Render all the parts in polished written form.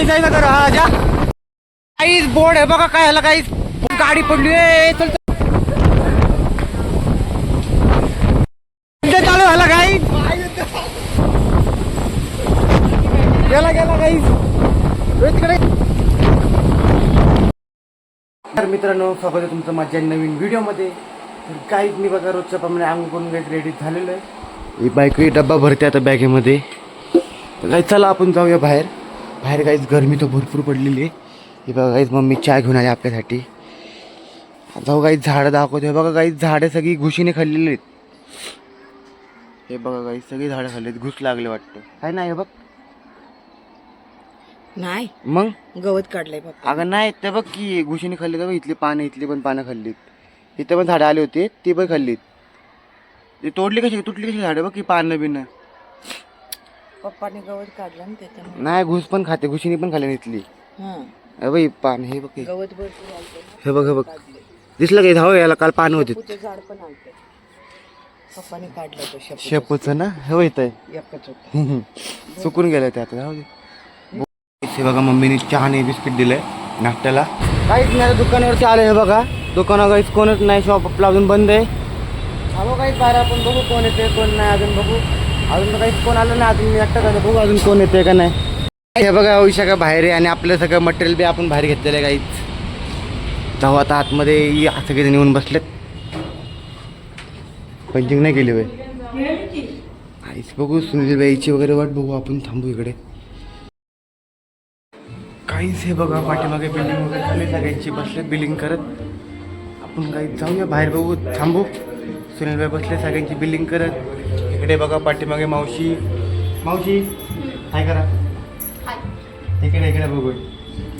जायचं कर हा जा काहीच बोर्ड आहे बघा काय ह्याला काहीच गाडी पडली चल चालू झाला काही गेला गेला काही तिकडे. तर मित्रांनो स्वागत आहे तुमचं माझ्या नवीन व्हिडिओमध्ये. तर काहीच मी बघा रोजच्या प्रमाणे अंग करून काही रेडी झालेलं आहे. ही बाईक डब्बा भरते आता बॅगेमध्ये. तर काही चला आपण जाऊया बाहेर. बाहेर काहीच गरमी तर भरपूर पडलेली आहे. हे बघा काहीच मम्मी चहा घेऊन आली आपल्यासाठी. जाऊ काही झाडं दाखवते. बघा काही झाडं सगळी घुशीने खाल्लेली आहेत. हे बघा काही सगळी झाडं खाल्लीत घुस लागले वाटतं काय नाही हे बघ नाही मग गवत काढलंय पप्पा. अगं नाही ते बघ की घुशीने खाल्ली तर इथली पानं इथली पण पानं खाल्लीत. इथं पण झाडं आले होते ते पण खाल्लीत. ते तोडली कशी तुटली कशी झाडं बघ की पानं बिनं. पप्पाने गवत काढलं ना त्याच्यामुळे. नाही घुस पण खाते घुशीने पण खाल्ली इथली. हे बघ पान हे बघ हे. गवत भरपूर आलतं. हे बघ हे बघ दिसलं काही धाव याला काल पानं होते. शेपूचं झाड पण आलतं. पप्पाने काढलं तो शेपूचं ना हे होत आहे एकच होतं. चुकून गेलं ते आता जाऊ दे. हे बघा मम्मीने चहाने बिस्किट दिलंय नाश्त्याला. काहीच नाही दुकानावरती आलं हे बघा. दुकानावर काहीच कोणच नाही. शॉप आपला अजून बंद आहे. हवं काहीच बाहेर आपण बघू कोण येते कोण नाही अजून बघू. अजून तर काहीच कोण आलं नाही. अजून मी एकटा झालं बघू अजून कोण येते का नाही. हे बघा विषय बाहेर आहे आणि आपलं सगळं मटेरियल बी आपण बाहेर घेतलेलं आहे. काहीच जाऊ आता आतमध्ये सगळेजण येऊन बसलेत. पंचिंग नाही केली वय आईच बघू सुनील बाईची वगैरे वाट बघू. आपण थांबू इकडे. काहीच हे बघा पाठीमागे बिल्डिंग वगैरे झाली सगळ्यांची बसले बिलिंग करत. आपण काही जाऊया बाहेर बघू थांबू. सुनील बाई बसले सगळ्यांची बिलिंग करत. इकडे बघा पाठीमागे मावशी मावशी काय करा इकडे इकडे बघू.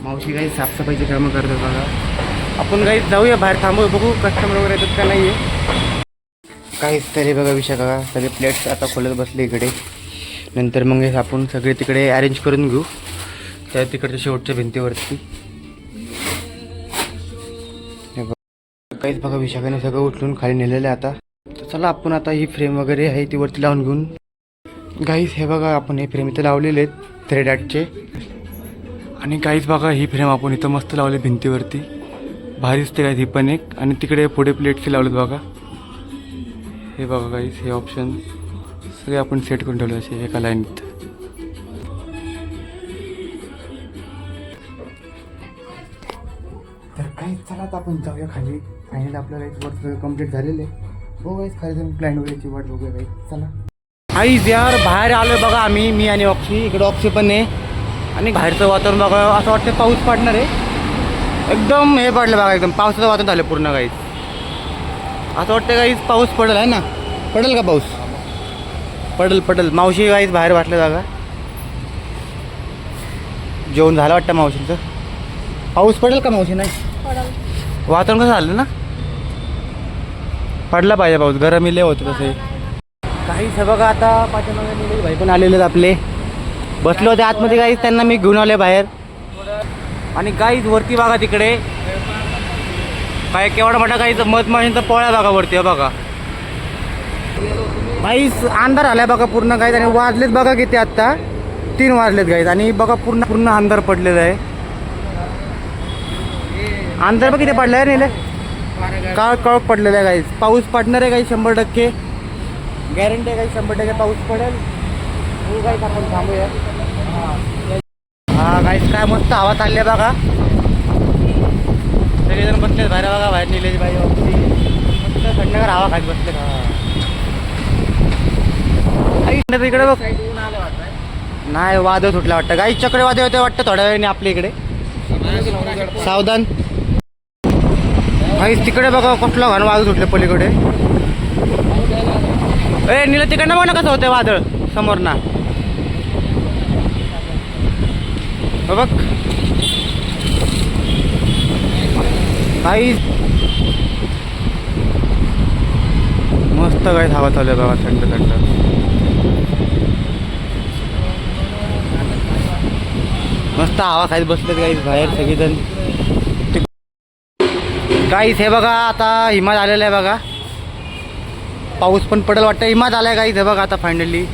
मावशी काही साफसफाईची कामं करतात बघा. आपण काही जाऊया बाहेर थांबू बघू कस्टमर वगैरे येतात का नाही आहे. काहीच तरी बघा विषय बघा सगळे प्लेट्स आता खोलत बसले इकडे. नंतर मग आपण सगळे तिकडे अरेंज करून घेऊ त्या तिकडच्या शेवटच्या भिंतीवरती. काहीच बघा विशाखाने सगळं उचलून खाली नेलेलं आहे आता. तर चला आपण आता ही फ्रेम वगैरे आहे ती वरती लावून घेऊन. गाईस हे बघा आपण हे फ्रेम इथं लावलेले आहेत थ्रेड आर्टचे. आणि काहीच बघा ही फ्रेम आपण इथं मस्त लावली भिंतीवरती. भारीच ते काय ही पण एक. आणि तिकडे पुढे प्लेट्स लावलेत बघा. हे बघा गाईस हे ऑप्शन सगळे आपण सेट करून ठेवले असे एका लाईनीत. तर काहीच चला आता आपण जाऊया खाली. फायनल आपल्याला एक वर्क कम्प्लीट झालेलं आहे. बघू गाईस खाली जाऊन क्लायंट वगैरेची वाट बघूया गाईस चला. आईज यार बाहेर आलोय बघा आम्ही मी आणि ऑक्सी. इकडे ऑक्सी पण आहे. आणि बाहेरचं वातावरण बघा असं वाटतं पाऊस पडणार आहे. एकदम हे पडलं बघा एकदम पावसाचं वातावरण झालं पूर्ण गाईस. असं वाटतं काहीच पाऊस पडेल आहे ना. पडेल का पाऊस पडेल पडेल. मावशी काहीच बाहेर वाटलं जागा. जेवण झालं वाटतं मावशीचं. पाऊस पडेल का मावशी नाही वातावरण कसं झालं ना. पडला पाहिजे पाऊस गरम लय होतं तसे. काहीच बघा आता पाठीमागे निलेश भाई पण आलेले आहेत आपले. बसले होते आतमध्ये काहीच त्यांना मी घेऊन आले बाहेर. आणि काहीच वरती बघा तिकडे काय केवढा मोठा काहीच मधमाशींचा पोळ्या बघा वरती बघा. काहीच अंधार आलाय बघा पूर्ण काहीच. आणि वाजलेत बघा किती आत्ता 3 वाजलेत काहीच. आणि बघा पूर्ण पूर्ण अंधार पडलेला आहे. अंधार बघ किती पडलं आहे नेले काळ काळ पडलेलं आहे काहीच. पाऊस पडणार आहे काही 100% गॅरंटी आहे काही 100% पाऊस पडेल. हो काहीच आपण थांबूया. हा काहीच काय मस्त हवा चालली आहे बघा. सगळेजण बसले बाहेर बघा. बाहेर निलेश बाई मस्त थंडगार हवा खात बसले. इकडे बघ नाही वादळ सुटलं वाटतं. काही चक्रवादळ होते वाटतं थोड्या वेळाने आपल्या इकडे. सावधान. काहीच तिकडे बघा कुठलं घाण वादळ सुटले पलीकडे. ए नीला तिकडनं बघ ना कसं होतं वादळ समोर ना बघ. काहीच मस्त काही हवा चालू आहे बाबा थंड थंड. मस्त हवा खायला बसलेत काहीच बाहेर सगळेजण. काहीच हे बघा आता हिमात आलेला आहे बघा. पाऊस पण पडेल वाटतं. हिमात आलाय काहीच हे बघा आता फायनली.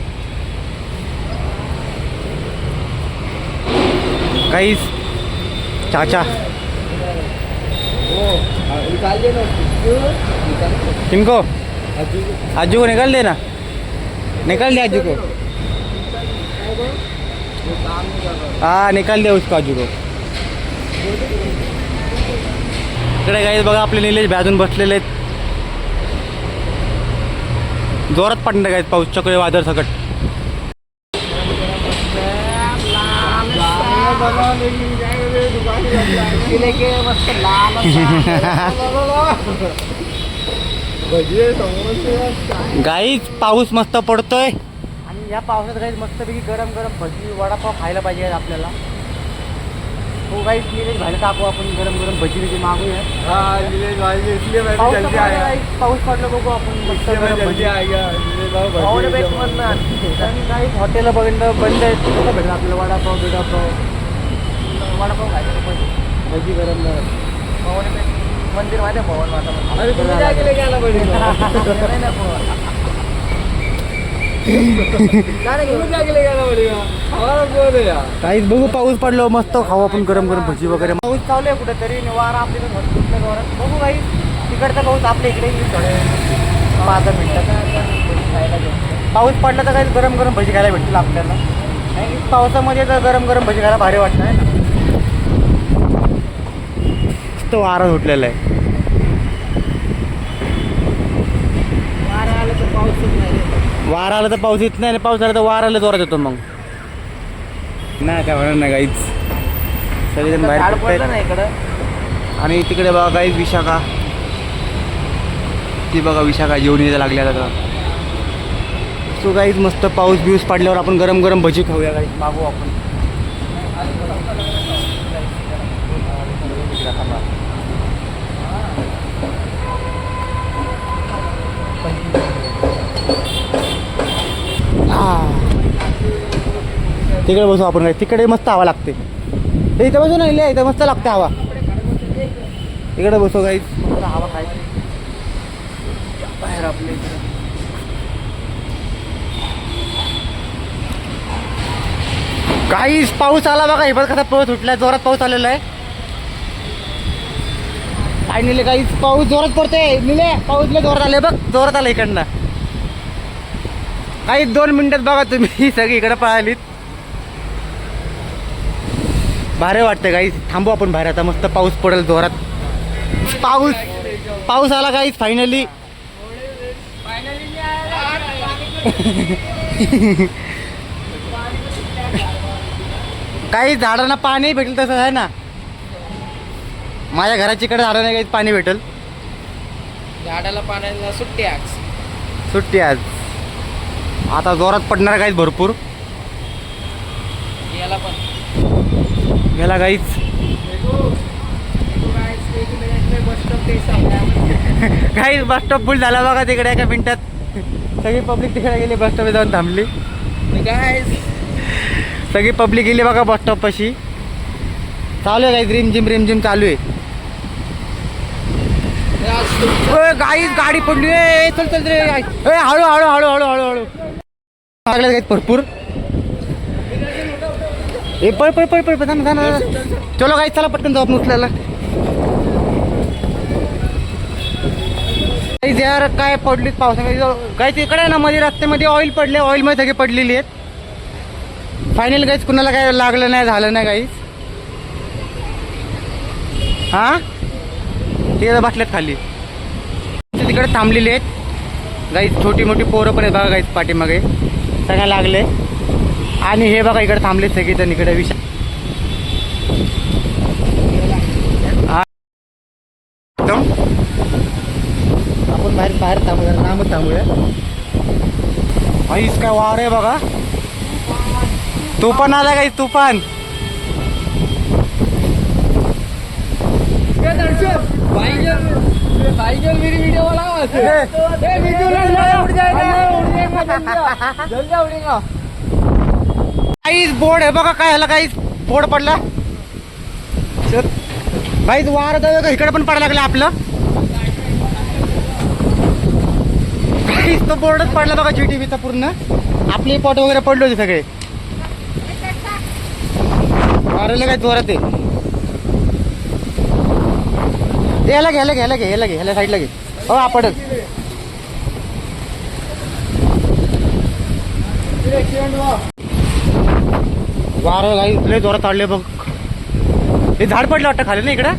गाइस चाचा किनको आजू को निकाल देना, निकाल दे आजू को। हाँ निकाल दे उसको आजू को। इकडे गाईज बघा आपले निलेश बाजून बसलेले आहेत. जोरात पडणार गाईज पाऊस, चक्री वादळ सकट. गाईज पाऊस मस्त पडतोय आणि या पावसात गाईज मस्तपैकी गरम गरम भजी वडापाव खायला पाहिजे आपल्याला. हो गाईज निलेश भाईला टाकू आपण गरम गरम भजी बिजी मागूया. पाऊस पडलं बघू आपण मस्त गरम भजी. काही हॉटेल बघितलं बंद आहेत, कसं भेटलं आपल्याला वडापाव बिडापाव. वडापाव खायचं भजी गरम गरम. मंदिर माहिती आहे भवन माता काहीच बघू. पाऊस पडलो मस्त खाऊ आपण गरम गरम भजी वगैरे. पाऊस चालू आहे कुठेतरी, वारा आपल्या कुठल्या गावात बघू काही. तिकडचा पाऊस आपल्या इकडे येईल थोडे 5 मिनिटात. पाऊस पडला तर काही गरम गरम भजी खायला भेटतील आपल्याला. आणि पावसामध्ये तर गरम गरम भजी खायला भारी वाटतं आहे ना. मस्त वारा सुटलेला आहे. वारा आला तर पाऊसच नाही, वारा आला तर पाऊस येत नाही, पाऊस आला तर वारा आला जोरात येतो. मग नाही काय होणार नाही काहीच. सगळेजण बाहेर पडतात ना इकडं. आणि तिकडे बघा काहीच विशाखा, ती बघा विशाखा जेवण यायला लागल्या आता. सो काहीच मस्त पाऊस बिऊस पडल्यावर आपण गरम गरम भजी खाऊया काही मागू आपण. तिकडे बसू आपण काय. तिकडे मस्त हवा लागते. इथे बसू ना, इथे मस्त लागते हवा. तिकडे बसू काही मस्त हवा खायची बाहेर आपल्या इकडे. काहीच पाऊस आला बघा. हे बघ कसा पाऊस सुटला, जोरात पाऊस आलेला आहे. काय निले काहीच पाऊस जोरात पडतोय. निले पाऊस लय जोरात आले बघ, जोरात आला इकडनं. काही 2 मिनिटात बघा तुम्ही सगळी इकडे पळालीत. भारी वाटतं काहीच. थांबू आपण बाहेर आता, मस्त पाऊस पडेल जोरात. पाऊस आला काहीच फायनली. काही झाडांना पाणी भेटेल तसं आहे ना. माझ्या घराच्या इकडे झाडांना काही पाणी भेटेल. झाडाला पाण्याला सुट्टी आज. सुट्टी आज. आता जोरात पडणार काहीच भरपूर. याला पण गेला काहीच. काहीच बस स्टॉप फुल झाला बघा तिकडे. एका मिनिटात सगळी पब्लिक तिकडे गेली, बस स्टॉपला जाऊन थांबली. सगळी पब्लिक गेली बघा बस स्टॉप पाशी. चालू आहे काही रिमझिम चालू आहे. गाईच गाडी पडली. चल चल रे. हळू हळू हळू हळू हळू हळू लागलं काही भरपूर. ए पळ पळ पळ पळ जाणार. चलो काही चला पटकन जाऊ उचलायला. यार काय पडलीत पावसामध्ये. काही तिकडे ना मध्ये रस्त्यामध्ये ऑइल पडले, ऑइलमध्ये सगळी पडलेली आहेत. फायनल काहीच कुणाला काय लागलं नाही, झालं नाही काहीच. हां ते बसल्यात खाली. तिकडे थांबलेली आहेत गाईच. छोटी मोठी पोरं पण आहेत बघा गाईच पाठीमागे. सगळ्या लागले. आणि हे बघा इकडे थांबले सगळे जण इकडे. आपण बाहेर थांबूया, लांब थांबूया. आईस काय वार आहे बघा. तुफान आला काही तुफान. मेरी वीडियो वाला काहीच बोर्ड आहे बघा. काय झालं काहीच बोर्ड पडला. काहीच वार इकडे पण पडायला लागलं आपलं. काहीच तो बोर्डच पडला बघा GTVचा पूर्ण. आपले पॉट वगैरे पडले होते सगळे. वारायला काय जोरात आहे. याला घे याला घे याला घे याला घे ह्याला साईडला घे. हो आपडच वारं काही लय जोरात चालले बघ. हे झाड पडलं वाटतं खाली ना इकडं.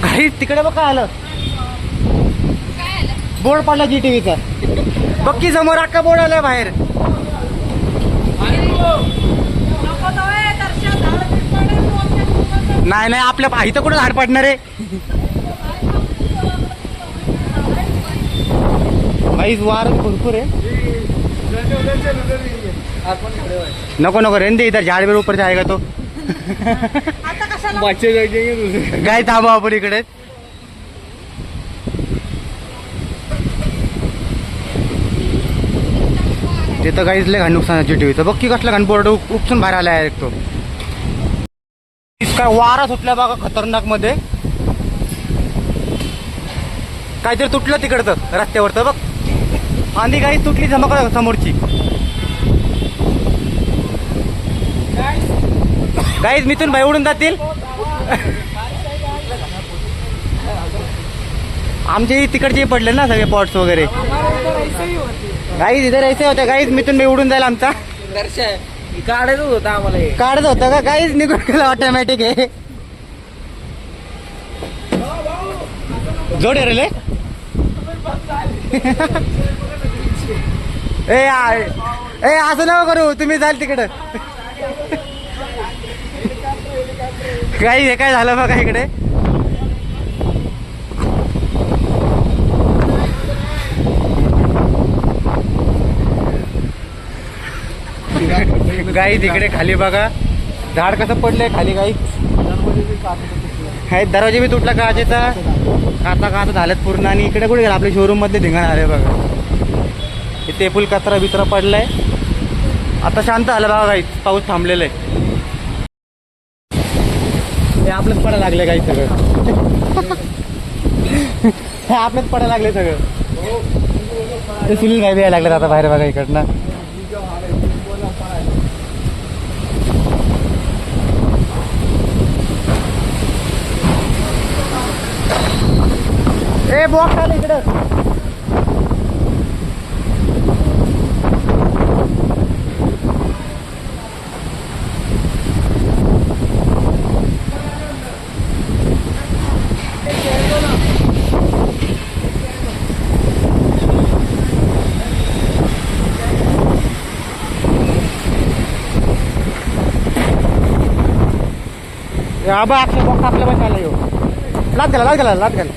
काही तिकडे बघ काय आलं. बोर्ड पडला GTVचा. बघ की समोर अख्खा बोर्ड आलाय बाहेर. नाही नाही आपल्या इथं कुठं झाड पडणार आहे. बाईस वार भरपूर आहे. नको नको रेन दे इधर झाड बिड ऊपर जाएगा तो. काय थांबा आपण इकडे. तिथं काहीच लय घाण नुकसान GTVचं. बघ की कसला घाण बोर्ड उपसून बाहेर आलाय तो. काय वारा सुटला बघा खतरनाक मध्ये. काहीतरी तुटलं तिकडचं रस्त्यावरचं बघ. आंधी काही तुटली जमा समोरची. काहीच मिथून भाई उडून जातील. आमचे तिकडचे पडले ना सगळे पॉट्स वगैरे. गाईज इथे ऐसे होते गाईज. मिथून भाई उडून जाईल आमचा. काढायचं होतं आम्हाला. काढत होतं का काहीच निघून गेलं. ऑटोमॅटिक आहे. जोड रे ए असं नको करू. तुम्ही जाल तिकडं. काही हे काय झालं बघा इकडे. गाई तिकडे खाली बघा झाड कसं पडलंय खाली. गाई दरवाजे बी तुटला काचेचा. काचा झाल्यात पूर्ण. आणि इकडे कुठे गेला आपल्या शोरूम मधले धिंगाण आले बघा. इथे फुल कचरा बिचरा पडलाय. आता शांत झालं बघा गाई. पाऊस थांबलेला आहे. हे आपलंच पडायला लागले गाई सगळं. हे आपलंच पडायला लागले सगळं. ते सुनील गाई यायला लागले आता बाहेर बघा इकडनं. ए बॉक्स आलं इकडं. आबा आपल्या बॉक्स आपल्या बसायला येऊ. लाच घाला.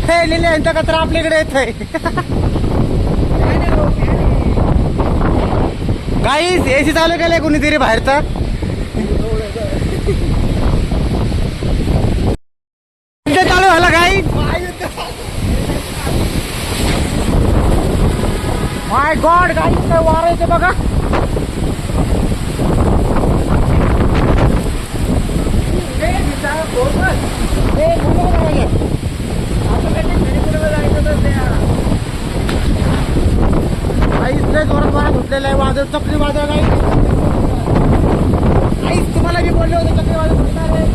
हे लिहिले यांचा कचरा आपल्याकडे येतोय. काहीच AC चालू केलंय कोणीतरी बाहेरचा. चालू झालं काही. माय गॉड गाईस काय वार येते बघा. जोरात वारा सुटलेला आहे. वादळ चक्रीवादळ काही तुम्हाला मी बोलले होते चक्रीवादळ सुटणार आहे.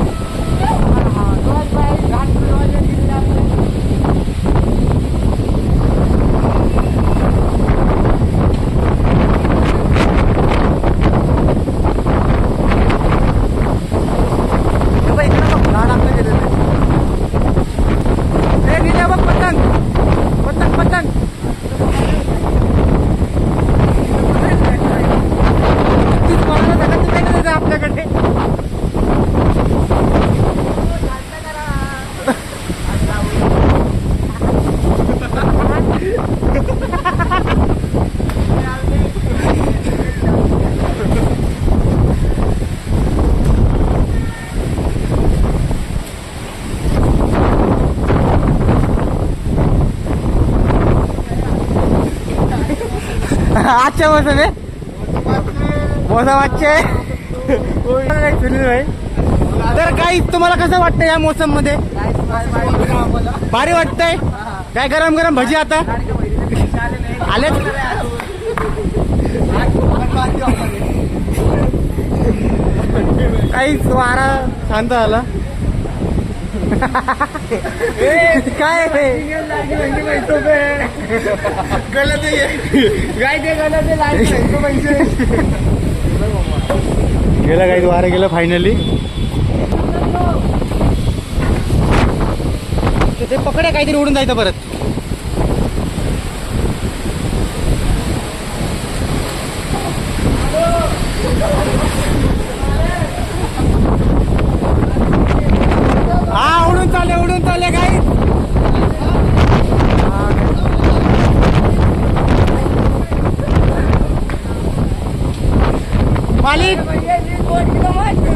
अच्छा मौसम है. मौसम अच्छे है सुनील भाई. तर काही तुम्हाला कसं वाटतं या मोसम मध्ये? भारी वाटतंय काय? गरम गरम भजी आता आले. काहीच वारा शांत झाला. काय गेलं काही वारा गेलं फायनली. ते पकड्या काहीतरी उडून जायचं परत. हा उडून चालले काही.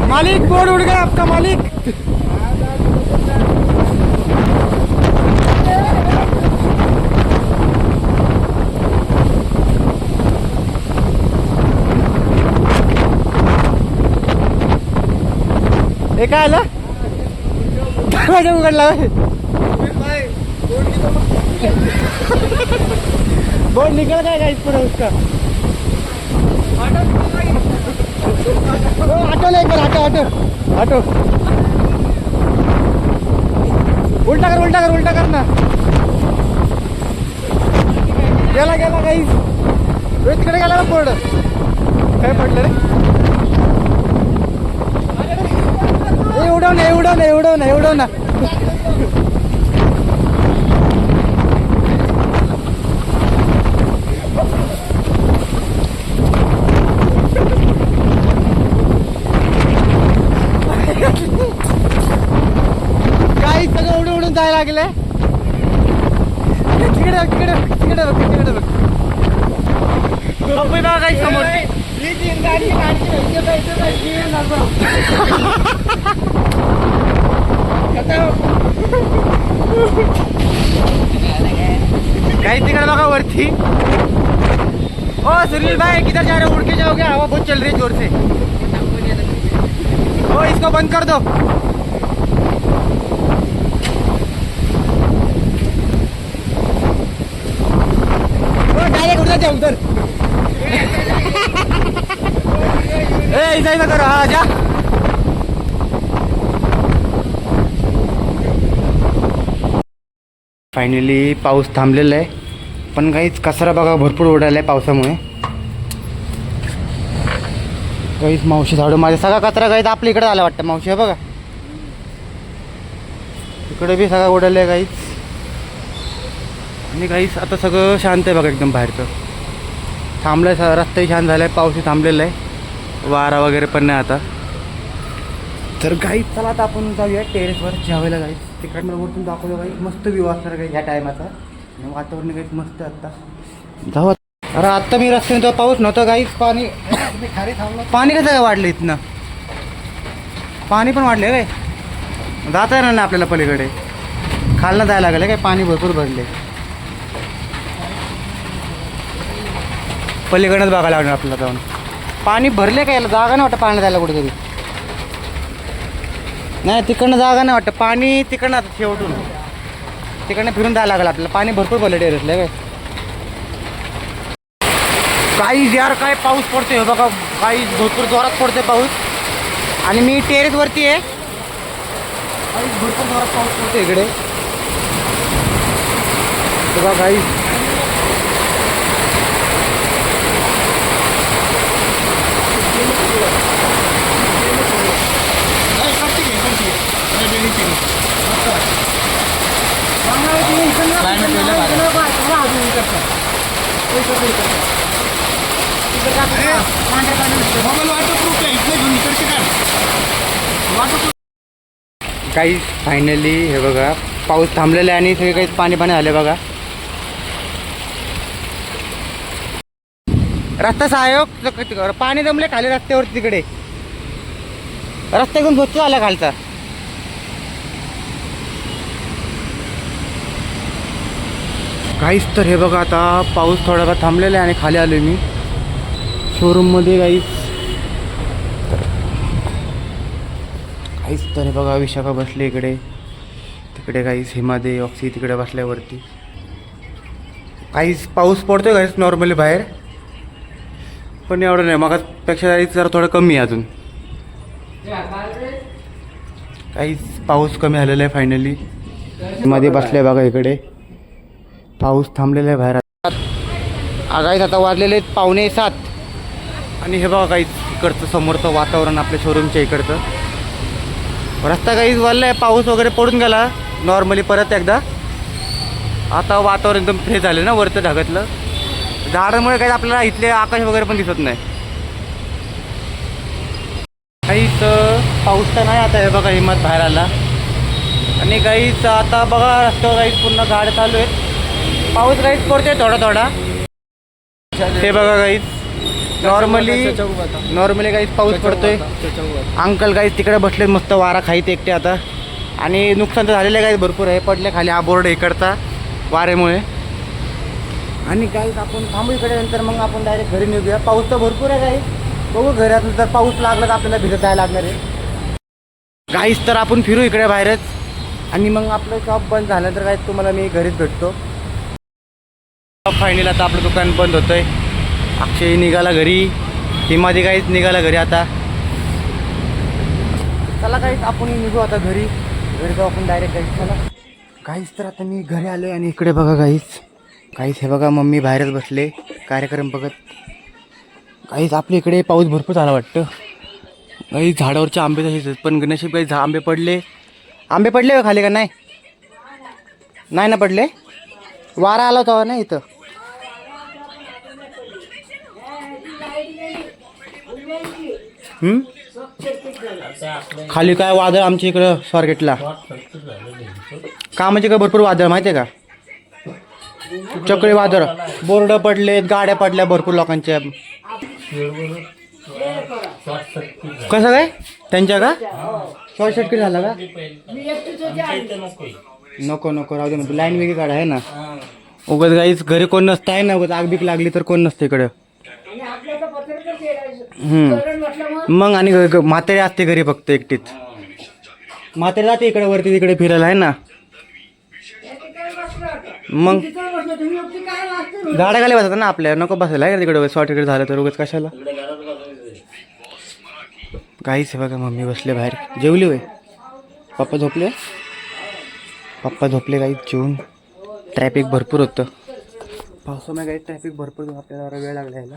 मालिक बोर्ड उड़ गया आपका मालिक. हे काय आलं? दरवाजा उघडला. बोर्ड निकल गया गाइस पूरा उसका. ऑटो लेकर ऑटो उल्टा कर ना. गेला गाइस. तिकडे गेला ना बोर्ड. काय पडलं रे? एवढं ना. काही सगळं उडून जायला लागले. तिकडे बघ. काही समोर काही तिकडे बघा वरती. ओ सुनील भाई किधर जा रहे हो? उड़ के जाओगे? हवा बहुत चल रही है जोर से. ओ इसको बंद कर दो. डायरेक्ट उधर जाओ उधर. ऐसा ही करो. हा जा. फायनली पाऊस थांबलेला आहे. पण काहीच कचरा बघा भरपूर उडाला आहे पावसामुळे. काहीच मावशी झाडं माझ्या सगळा कचरा काहीच आपल्या इकडे आला वाटतं. मावशी आहे बघा इकडे बी सगळा उडाला आहे काहीच. आणि काहीच आता सगळं शांत आहे बघा एकदम. बाहेरचं थांबलं आहे. रस्ताही शांत झाला आहे. पाऊसही थांबलेला आहे. वारा वगैरे पण नाही आता. तर काहीच चला आता आपण जाऊया टेरेसवर जेवायला. काहीच तिकडनं वरतून दाखवलं काही मस्त व्ह्यू असणार काही ह्या टायमाचा. आणि वातावरण काहीच मस्त आत्ता जाऊ. अरे आत्ता मी रस्त्याने पाऊस नव्हता काहीच. पाणी कसं काय वाढलं इथनं? पाणी पण वाढले काय? जाता येणार नाही आपल्याला पलीकडे. खालनं जायला लागलं काय? पाणी भरपूर भरले. पलीकडनंच बघायला लागणार आपल्याला जाऊन. पाणी भरले काय? याला जागा नाही वाटतं पाण्याला जायला कुठेतरी. नाही तिकडनं जागा नाही वाटतं. पाणी तिकडनं आता शेवटून तिकडनं फिरून जायला लागलं आपल्याला. पाणी भरपूर भरले टेरेसला काय. काही यार काय पाऊस पडतोय बघा. काही भरपूर जोरात पडतोय पाऊस. आणि मी टेरेसवरती आहे. काही भरपूर जोरात पाऊस पडतोय इकडे बघा. काही काही फायनली हे बघा पाऊस थांबलेला आहे. आणि सगळे काही पाणी आले बघा. रस्ता सहाय्यक पाणी जमले खाली रस्त्यावरती. तिकडे रस्ता एकदम स्वच्छ आला खालचा. काहीच तर हे बघा आता पाऊस थोडाफार थांबलेला आहे. आणि खाली आलो मी शोरूममध्ये. काहीच काहीच तर बघा विशाखा बसले इकडे, तिकडे काहीच हिमादे ऑक्सी तिकडे बसल्यावरती. काहीच पाऊस पडतोय काहीच नॉर्मली बाहेर, पण एवढं नाही. मगापेक्षा काहीच जरा थोडं कमी आहे अजून. काहीच पाऊस कमी झालेला आहे फायनली. मध्ये बसले बघा इकडे, पाऊस थांबलेला आहे बाहेर. आगाईच आता वाजलेले आहेत 6:45. आणि हे बघा काहीच इकडचं समोरचं वातावरण आपल्या शोरूमच्या इकडचं. रस्ता काहीच वाढला आहे, पाऊस वगैरे पडून गेला नॉर्मली परत एकदा. आता वातावरण एकदम फ्रेश झालं ना वरचं ढगातलं. झाडामुळे काही आपल्याला इथले आकाश वगैरे पण दिसत नाही. काहीच पाऊस तर नाही आता. हे बघा हिमत बाहेर आला. आणि काहीच आता बघा रस्त्यावर काहीच पूर्ण गाड्या चालू आहेत. पाऊस काहीच पडतोय थोडा थोडा. हे बघा काहीच नॉर्मली काहीच पाऊस पडतोय. अंकल काहीच तिकडे बसले मस्त वारा खाईत एकटे आता. आणि नुकसान तर झालेलं आहे काहीच भरपूर आहे. पडले खाली हा बोर्ड इकडचा वाऱ्यामुळे. आणि काहीच आपण थांबू इकडे, नंतर मग आपण डायरेक्ट घरी निघूया. पाऊस तर भरपूर आहे काही. बघू घरात जर पाऊस लागला तर आपल्याला भिजत जायला लागणार आहे. काहीच तर आपण फिरू इकडे बाहेरच. आणि मग आपलं शॉप बंद झालं तर काय तुम्हाला मी घरीच भेटतो. फायनल आता आपलं दुकान बंद होतं आहे. अक्षय निघाला घरी, हिमादी काहीच निघाला घरी आता. चला काहीच आपण निघू आता घरी जाऊ आपण डायरेक्ट. काहीच चला काहीच तर आता मी घरी आलो आहे. आणि इकडे बघा काहीच हे बघा मम्मी बाहेरच बसले कार्यक्रम बघत. काहीच आपल्या इकडे पाऊस भरपूर झाला वाटतं. काही झाडावरचे आंबे तसेच, पण नशीब काही आंबे पडले का खाली का नाही ना पडले. वारा आला होता ना इथं. खाली काय वादळ आमच्या इकडं स्वारगेटला. का म्हणजे काय भरपूर वादळ माहिती आहे का. चक्री वादळ, बोर्ड पडलेत, गाड्या पडल्या भरपूर लोकांच्या. कसं काय त्यांच्या का शॉर्ट सर्किट झाला का. नको राहू दे म्हणतो. लाईन वेगळी काढा आहे ना. उगाच काहीच घरी कोण नसतं आहे ना. उगाच आग बीक लागली तर कोण नसतं इकडं. मग आणि म्हातारी असते घरी फक्त एकटीच. म्हातारी जाते इकडे वरती तिकडे फिरायला आहे ना. मग झाडाखाली बसतात ना आपल्या. नको बसायला आहे तिकडे. शॉर्ट सर्किट झालं तर उगाच कशाला. काहीच आहे बघा मम्मी बसले बाहेर. जेवली होय. पप्पा झोपले काहीच जेवून. ट्रॅफिक भरपूर होतं पावसामुळे. काही ट्रॅफिक भरपूर आपल्याला वेळ लागला यायला.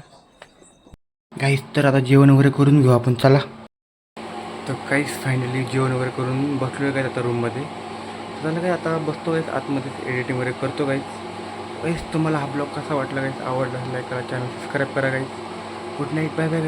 काहीच तर आता जेवण वगैरे करून घेऊ आपण. चला तर काहीच फायनली जेवण वगैरे करून बसलो काय आता रूममध्ये. झालं काय आता बसतो काहीच आतमध्ये एडिटिंग वगैरे करतो काहीच. तुम्हाला हा ब्लॉग कसा वाटला काहीच आवडला लाईक करा, चॅनल सबस्क्राईब करा काहीच. Good night, bye bye.